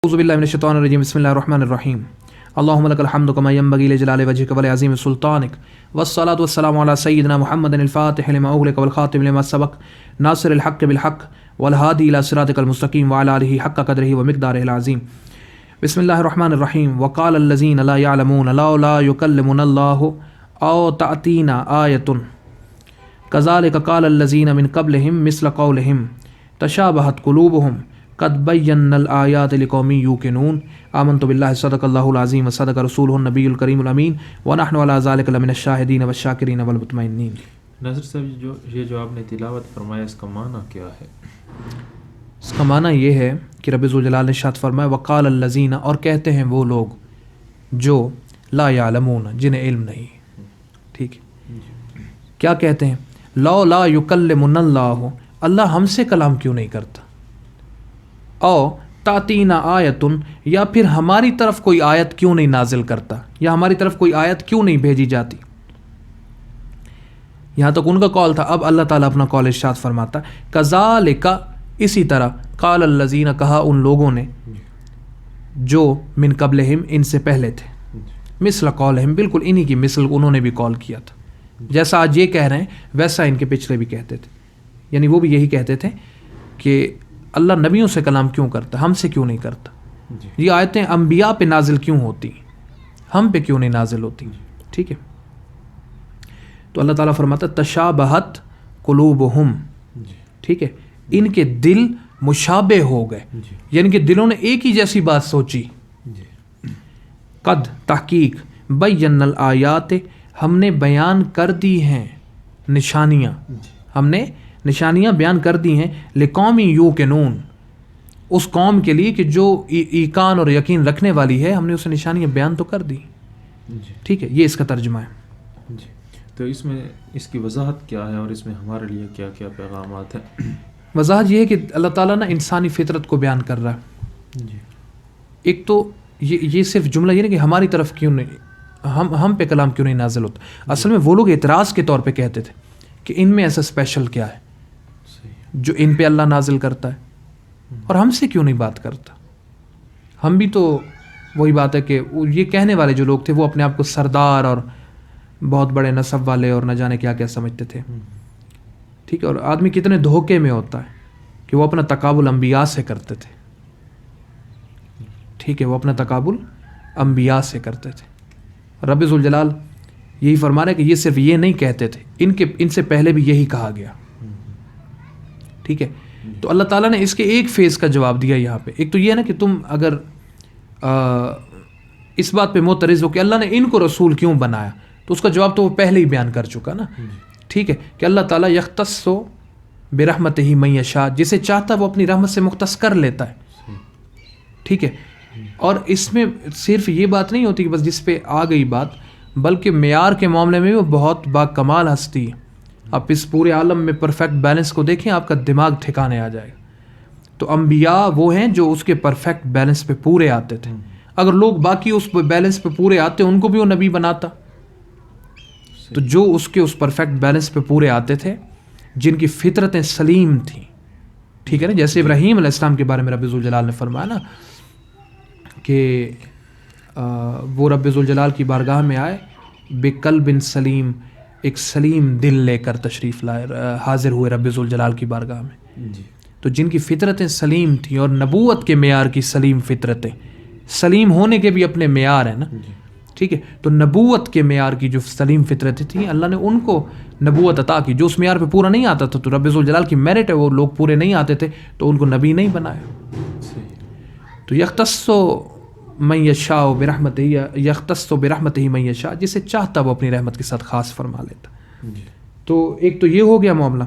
أعوذ بالله من الشيطان الرجيم بسم الله الرحمن الرحيم اللهم لك الحمد كما ينبغي لجلال وجهك ولعظيم سلطانك والصلاة والسلام على سيدنا محمد الفاتح لما أغلق والخاتم لما سبق ناصر الحق بالحق والهادي إلى صراطك المستقيم وعلى آله حق قدره ومقداره العظيم بسم الله الرحمن الرحيم وقال الذين لا يعلمون لولا يكلمنا الله أو تأتينا آية كذلك قال الذين من قبلهم مثل قولهم تشابهت قلوبهم قد بینا الآیات لقوم یوقنون آمنت باللہ صدق اللہ العظیم وصدق رسولہ النبی الکریم الامین ونحن علی ذلک لمن الشاہدین والشاکرین والمطمئنین۔ ناظر صاحب یہ جو آپ نے تلاوت فرمایا اس کا معنی کیا ہے؟ اس کا معنی یہ ہے کہ رب ذوالجلال نے ارشاد فرمایا وقال الذین، اور کہتے ہیں وہ لوگ جو لا یعلمون، جنہیں علم نہیں۔ ٹھیک ہے، کیا کہتے ہیں؟ لولا یکلمنا اللہ، اللہ ہم سے کلام کیوں نہیں کرتا، او تاتینا آیتن، یا پھر ہماری طرف کوئی آیت کیوں نہیں نازل کرتا، یا ہماری طرف کوئی آیت کیوں نہیں بھیجی جاتی۔ یہاں تک ان کا قول تھا۔ اب اللہ تعالیٰ اپنا قول ارشاد فرماتا ہے کذالک، اسی طرح قال الذین، کہا ان لوگوں نے جو من قبلہم، ان سے پہلے تھے، مثل قولہم، بالکل انہی کی مثل انہوں نے بھی قول کیا تھا، جیسا آج یہ کہہ رہے ہیں ویسا ان کے پچھلے بھی کہتے تھے، یعنی وہ بھی یہی کہتے تھے کہ اللہ نبیوں سے کلام کیوں کرتا، ہم سے کیوں نہیں کرتا، یہ آیتیں انبیاء پہ نازل کیوں ہوتی، ہم پہ کیوں نہیں نازل ہوتی۔ ٹھیک ہے، تو اللہ تعالیٰ فرماتا تشابہت قلوبہم، ٹھیک ہے، ان کے دل مشابہ ہو گئے، یعنی کہ دلوں نے ایک ہی جیسی بات سوچی۔ قد، تحقیق، بینا الآیات، ہم نے بیان کر دی ہیں نشانیاں، ہم نے نشانیاں بیان کر دی ہیں لقوم یوقنون، اس قوم کے لیے کہ جو ایقان اور یقین رکھنے والی ہے، ہم نے اسے نشانیاں بیان تو کر دی۔ ٹھیک ہے، یہ اس کا ترجمہ ہے۔ تو اس میں اس کی وضاحت کیا ہے اور اس میں ہمارے لیے کیا کیا پیغامات ہیں؟ وضاحت یہ ہے کہ اللہ تعالیٰ نا انسانی فطرت کو بیان کر رہا ہے۔ ایک تو یہ صرف جملہ یہ نہیں کہ ہماری طرف کیوں نہیں، ہم پہ کلام کیوں نہیں نازل ہوتا، اصل میں وہ لوگ اعتراض کے طور پہ کہتے تھے کہ ان میں ایسا اسپیشل کیا ہے جو ان پہ اللہ نازل کرتا ہے اور ہم سے کیوں نہیں بات کرتا۔ ہم بھی تو وہی بات ہے کہ یہ کہنے والے جو لوگ تھے وہ اپنے آپ کو سردار اور بہت بڑے نسب والے اور نہ جانے کیا کیا سمجھتے تھے۔ ٹھیک ہے، اور آدمی کتنے دھوکے میں ہوتا ہے کہ وہ اپنا تقابل انبیاء سے کرتے تھے۔ ٹھیک ہے، وہ اپنا تقابل انبیاء سے کرتے تھے۔ رب ذوالجلال یہی فرما رہا ہے کہ یہ صرف یہ نہیں کہتے تھے، ان سے پہلے بھی یہی کہا گیا۔ ٹھیک ہے، تو اللہ تعالیٰ نے اس کے ایک فیز کا جواب دیا یہاں پہ۔ ایک تو یہ ہے نا کہ تم اگر اس بات پہ معترض ہو کہ اللہ نے ان کو رسول کیوں بنایا، تو اس کا جواب تو وہ پہلے ہی بیان کر چکا نا۔ ٹھیک ہے، کہ اللہ تعالیٰ یختص برحمتہ من یشاء، جسے چاہتا وہ اپنی رحمت سے مختص کر لیتا ہے۔ ٹھیک ہے، اور اس میں صرف یہ بات نہیں ہوتی کہ بس جس پہ آ گئی بات، بلکہ معیار کے معاملے میں وہ بہت با کمال ہستی ہے۔ آپ اس پورے عالم میں پرفیکٹ بیلنس کو دیکھیں، آپ کا دماغ ٹھکانے آ جائے گا۔ تو انبیاء وہ ہیں جو اس کے پرفیکٹ بیلنس پہ پورے آتے تھے۔ اگر لوگ باقی اس بیلنس پہ پورے آتے ان کو بھی وہ نبی بناتا۔ تو جو اس کے اس پرفیکٹ بیلنس پہ پورے آتے تھے، جن کی فطرتیں سلیم تھیں، ٹھیک ہے نا، جیسے ابراہیم علیہ السلام کے بارے میں رب ذوالجلال نے فرمایا نا کہ وہ رب ذوالجلال کی بارگاہ میں آئے بقلب سلیم، ایک سلیم دل لے کر تشریف لائے، حاضر ہوئے رب ذوالجلال کی بارگاہ میں۔ تو جن کی فطرتیں سلیم تھیں، اور نبوت کے معیار کی سلیم فطرتیں، سلیم ہونے کے بھی اپنے معیار ہیں نا۔ ٹھیک ہے، تو نبوت کے معیار کی جو سلیم فطرتیں تھیں، اللہ نے ان کو نبوت عطا کی۔ جو اس معیار پہ پورا نہیں آتا تھا، تو رب ذوالجلال کی میرٹ ہے، وہ لوگ پورے نہیں آتے تھے تو ان کو نبی نہیں بنایا۔ تو یختص من یشاء برحمتہ، یختص برحمتہ من یشاء، جسے چاہتا وہ اپنی رحمت کے ساتھ خاص فرما لیتا۔ تو ایک تو یہ ہو گیا معاملہ۔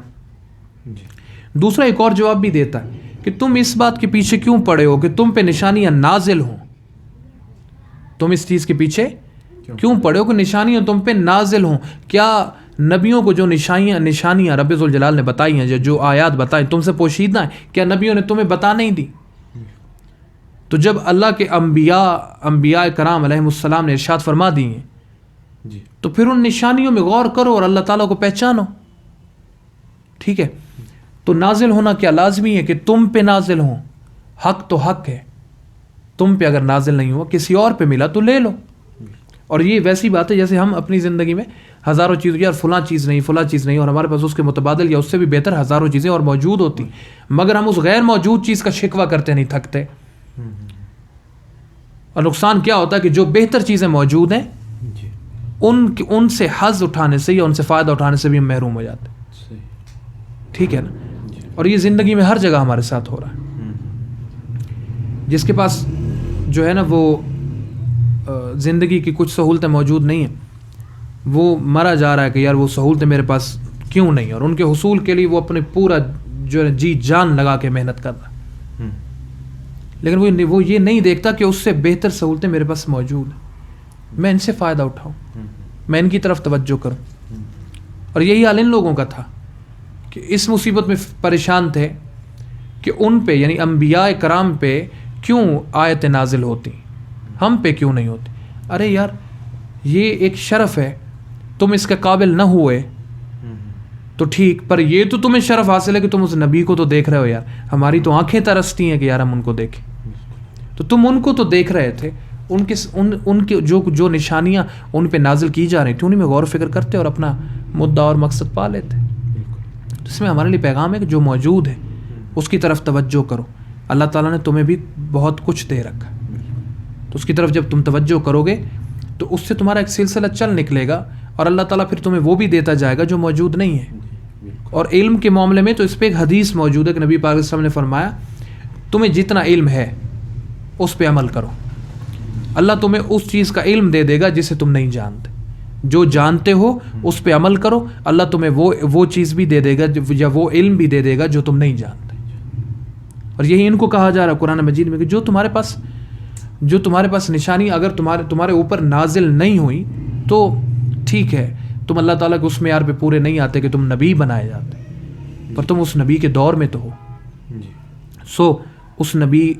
دوسرا ایک اور جواب بھی دیتا ہے کہ تم اس بات کے پیچھے کیوں پڑے ہو کہ تم پہ نشانیاں نازل ہوں، تم اس چیز کے پیچھے کیوں پڑے ہو کہ نشانیاں تم پہ نازل ہوں۔ کیا نبیوں کو جو نشانیاں رب ذوالجلال نے بتائی ہیں، جو آیات بتائیں، تم سے پوشیدہ ہیں؟ کیا نبیوں نے تمہیں بتا نہیں دی؟ تو جب اللہ کے انبیاء کرام علیہم السلام نے ارشاد فرما دی ہیں، تو پھر ان نشانیوں میں غور کرو اور اللہ تعالیٰ کو پہچانو۔ ٹھیک ہے، تو نازل ہونا کیا لازمی ہے کہ تم پہ نازل ہوں؟ حق تو حق ہے، تم پہ اگر نازل نہیں ہوا کسی اور پہ ملا تو لے لو. اور یہ ویسی بات ہے جیسے ہم اپنی زندگی میں ہزاروں چیز یار فلاں چیز نہیں اور ہمارے پاس اس کے متبادل یا اس سے بھی بہتر ہزاروں چیزیں اور موجود ہوتی مگر ہم اس غیر موجود چیز کا شکوہ کرتے نہیں تھکتے. اور نقصان کیا ہوتا ہے کہ جو بہتر چیزیں موجود ہیں ان سے حظ اٹھانے سے یا ان سے فائدہ اٹھانے سے بھی ہم محروم ہو جاتے ہیں. ٹھیک ہے نا. اور یہ زندگی میں ہر جگہ ہمارے ساتھ ہو رہا ہے. جس کے پاس جو ہے نا وہ زندگی کی کچھ سہولتیں موجود نہیں ہیں وہ مرا جا رہا ہے کہ یار وہ سہولتیں میرے پاس کیوں نہیں, اور ان کے حصول کے لیے وہ اپنے پورا جو ہے جی جان لگا کے محنت کر رہا ہے. لیکن وہ یہ نہیں دیکھتا کہ اس سے بہتر سہولتیں میرے پاس موجود ہیں, میں ان سے فائدہ اٹھاؤں, میں ان کی طرف توجہ کروں. اور یہی حال ان لوگوں کا تھا کہ اس مصیبت میں پریشان تھے کہ ان پہ یعنی انبیاء کرام پہ کیوں آیت نازل ہوتی, ہم پہ کیوں نہیں ہوتی. ارے یار یہ ایک شرف ہے, تم اس کے قابل نہ ہوئے تو ٹھیک, پر یہ تو تمہیں شرف حاصل ہے کہ تم اس نبی کو تو دیکھ رہے ہو. یار ہماری تو آنکھیں ترستی ہیں کہ یار ہم ان کو دیکھیں, تو تم ان کو تو دیکھ رہے تھے, ان کے جو نشانیاں ان پہ نازل کی جا رہی تھیں انہیں میں غور و فکر کرتے اور اپنا مدعا اور مقصد پا لیتے. تو اس میں ہمارے لیے پیغام ہے کہ جو موجود ہے اس کی طرف توجہ کرو. اللہ تعالیٰ نے تمہیں بھی بہت کچھ دے رکھا, تو اس کی طرف جب تم توجہ کرو گے تو اس سے تمہارا ایک سلسلہ چل نکلے گا, اور اللہ تعالیٰ پھر تمہیں وہ بھی دیتا جائے گا جو موجود نہیں ہے. اور علم کے معاملے میں تو اس پہ ایک حدیث موجود ہے کہ نبی پاک صلی اللہ علیہ وسلم نے فرمایا تمہیں جتنا علم ہے اس پہ عمل کرو, اللہ تمہیں اس چیز کا علم دے دے گا جسے تم نہیں جانتے. جو جانتے ہو اس پہ عمل کرو, اللہ تمہیں وہ چیز بھی دے دے گا یا وہ علم بھی دے دے گا جو تم نہیں جانتے. اور یہی ان کو کہا جا رہا ہے قرآن مجید میں کہ جو تمہارے پاس نشانی اگر تمہارے اوپر نازل نہیں ہوئی تو ٹھیک ہے, تم اللہ تعالیٰ کے اس معیار پہ پورے نہیں آتے کہ تم نبی بنائے جاتے, پر تم اس نبی کے دور میں تو ہو. سو اس نبی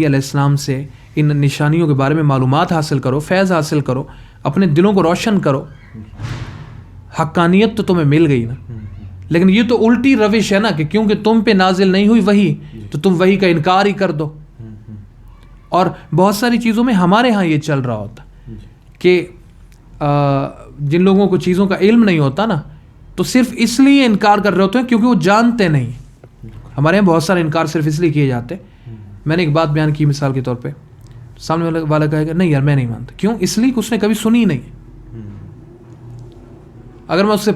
علیہ السلام سے ان نشانیوں کے بارے میں معلومات حاصل کرو, فیض حاصل کرو, اپنے دلوں کو روشن کرو. حقانیت تو تمہیں مل گئی نا, لیکن یہ تو الٹی روش ہے نا کہ کیونکہ تم پہ نازل نہیں ہوئی وہی تو تم وہی کا انکار ہی کر دو. اور بہت ساری چیزوں میں ہمارے ہاں یہ چل رہا ہوتا کہ جن لوگوں کو چیزوں کا علم نہیں ہوتا نا تو صرف اس لیے انکار کر رہے ہوتے ہیں کیونکہ وہ جانتے نہیں. ہمارے یہاں بہت سارے انکار صرف اس لیے کیے جاتے. میں نے ایک بات بیان کی مثال کے طور پہ, سامنے والا کہے گا نہیں یار میں نہیں مانتا, کیوں؟ اس لیے کہ اس نے کبھی سنی نہیں. اگر میں اس سے,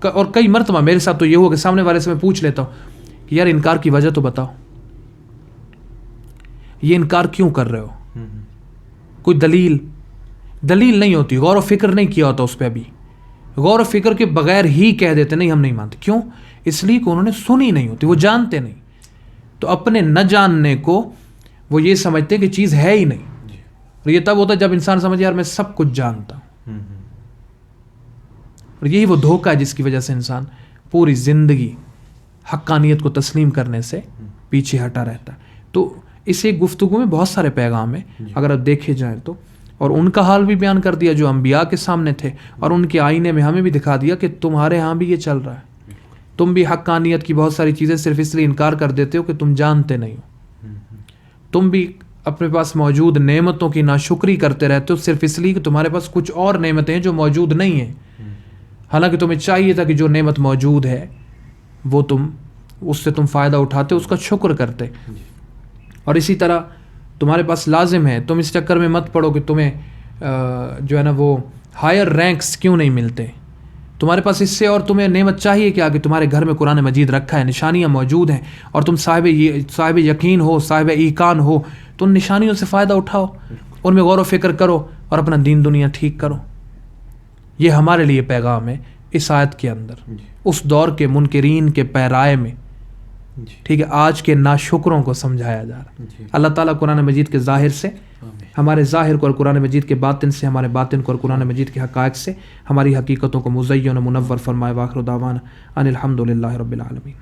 اور کئی مرتبہ میرے ساتھ تو یہ ہوا کہ سامنے والے سے میں پوچھ لیتا ہوں کہ یار انکار کی وجہ تو بتاؤ, یہ انکار کیوں کر رہے ہو, کوئی دلیل نہیں ہوتی, غور و فکر نہیں کیا ہوتا اس پہ. ابھی غور و فکر کے بغیر ہی کہہ دیتے نہیں ہم نہیں مانتے. کیوں؟ اس لیے کہ انہوں نے سنی نہیں ہوتی, وہ جانتے نہیں. تو اپنے نہ جاننے کو وہ یہ سمجھتے ہیں کہ چیز ہے ہی نہیں. اور یہ تب ہوتا ہے جب انسان سمجھے یار میں سب کچھ جانتا ہوں. اور یہی وہ دھوکہ ہے جس کی وجہ سے انسان پوری زندگی حقانیت کو تسلیم کرنے سے پیچھے ہٹا رہتا ہے. تو اس ایک گفتگو میں بہت سارے پیغام ہیں اگر آپ دیکھے جائیں تو, اور ان کا حال بھی بیان کر دیا جو انبیاء کے سامنے تھے, اور ان کے آئینے میں ہمیں بھی دکھا دیا کہ تمہارے ہاں بھی یہ چل رہا ہے. تم بھی حقانیت کی بہت ساری چیزیں صرف اس لیے انکار کر دیتے ہو کہ تم جانتے نہیں ہو. تم بھی اپنے پاس موجود نعمتوں کی ناشکری کرتے رہتے ہو صرف اس لیے کہ تمہارے پاس کچھ اور نعمتیں ہیں جو موجود نہیں ہیں, حالانکہ تمہیں چاہیے تھا کہ جو نعمت موجود ہے وہ اس سے تم فائدہ اٹھاتے, اس کا شکر کرتے. اور اسی طرح تمہارے پاس لازم ہے, تم اس چکر میں مت پڑو کہ تمہیں جو ہے نا وہ ہائر رینکس کیوں نہیں ملتے. تمہارے پاس اس سے اور تمہیں نعمت چاہیے کیا کہ تمہارے گھر میں قرآن مجید رکھا ہے, نشانیاں موجود ہیں, اور تم صاحب یقین ہو, صاحب ایقان ہو, تو ان نشانیوں سے فائدہ اٹھاؤ, ان میں غور و فکر کرو اور اپنا دین دنیا ٹھیک کرو. یہ ہمارے لیے پیغام ہے اس آیت کے اندر, اس دور کے منکرین کے پیرائے میں. ٹھیک ہے, آج کے ناشکروں کو سمجھایا جا رہا. اللہ تعالیٰ قرآن مجید کے ظاہر سے ہمارے ظاہر کو اور قرآن مجید کے باطن سے ہمارے باطن کو اور قرآن مجید کے حقائق سے ہماری حقیقتوں کو مزین و منور فرمائے. واخر دعوانا ان الحمد للہ رب العالمین.